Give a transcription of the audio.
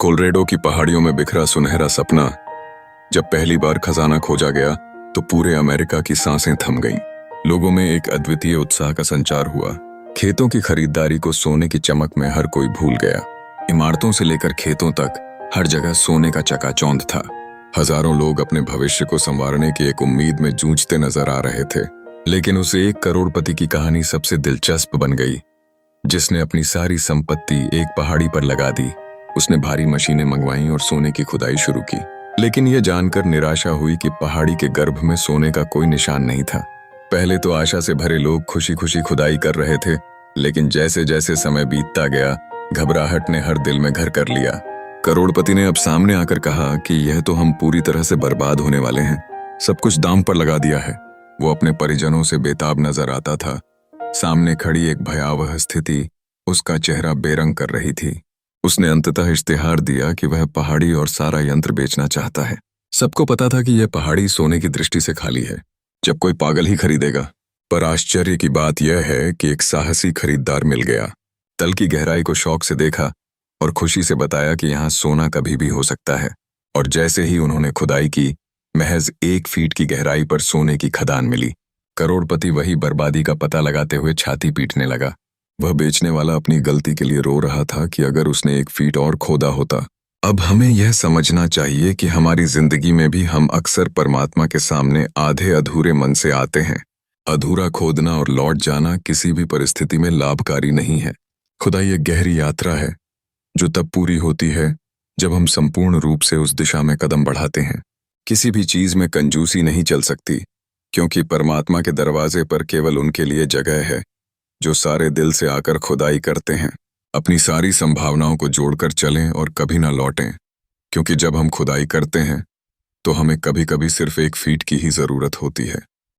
Colorado की पहाड़ियों में बिखरा सुनहरा सपना। जब पहली बार खजाना खोजा गया तो पूरे अमेरिका की सांसें थम गईं। लोगों में एक अद्वितीय उत्साह का संचार हुआ। खेतों की खरीदारी को सोने की चमक में हर कोई भूल गया। इमारतों से लेकर खेतों तक हर जगह सोने का चकाचौंध था। हजारों लोग अपने भविष्य को संवारने की एक उम्मीद में जूझते नजर आ रहे थे। लेकिन उस एक करोड़पति की कहानी सबसे दिलचस्प बन गई, जिसने अपनी सारी संपत्ति एक पहाड़ी पर लगा दी। उसने भारी मशीनें मंगवाईं और सोने की खुदाई शुरू की। लेकिन यह जानकर निराशा हुई कि पहाड़ी के गर्भ में सोने का कोई निशान नहीं था। पहले तो आशा से भरे लोग खुशी खुशी खुदाई कर रहे थे, लेकिन जैसे जैसे समय बीतता गया, घबराहट ने हर दिल में घर कर लिया। करोड़पति ने अब सामने आकर कहा कि यह तो हम पूरी तरह से बर्बाद होने वाले हैं। सब कुछ दांव पर लगा दिया है। वो अपने परिजनों से बेताब नजर आता था। सामने खड़ी एक भयावह स्थिति उसका चेहरा बेरंग कर रही थी। उसने अंततः इश्तिहार दिया कि वह पहाड़ी और सारा यंत्र बेचना चाहता है। सबको पता था कि यह पहाड़ी सोने की दृष्टि से खाली है, जब कोई पागल ही खरीदेगा। पर आश्चर्य की बात यह है कि एक साहसी खरीदार मिल गया। तल की गहराई को शौक से देखा और खुशी से बताया कि यहाँ सोना कभी भी हो सकता है। और जैसे ही उन्होंने खुदाई की, महज 1 फीट की गहराई पर सोने की खदान मिली। करोड़पति वही बर्बादी का पता लगाते हुए छाती पीटने लगा। वह बेचने वाला अपनी गलती के लिए रो रहा था कि अगर उसने 1 फीट और खोदा होता। अब हमें यह समझना चाहिए कि हमारी जिंदगी में भी हम अक्सर परमात्मा के सामने आधे अधूरे मन से आते हैं। अधूरा खोदना और लौट जाना किसी भी परिस्थिति में लाभकारी नहीं है। खुदाई एक गहरी यात्रा है जो तब पूरी होती है जब हम संपूर्ण रूप से उस दिशा में कदम बढ़ाते हैं। किसी भी चीज में कंजूसी नहीं चल सकती, क्योंकि परमात्मा के दरवाजे पर केवल उनके लिए जगह है जो सारे दिल से आकर खुदाई करते हैं। अपनी सारी संभावनाओं को जोड़कर चलें और कभी ना लौटें, क्योंकि जब हम खुदाई करते हैं तो हमें कभी कभी सिर्फ 1 फीट की ही जरूरत होती है।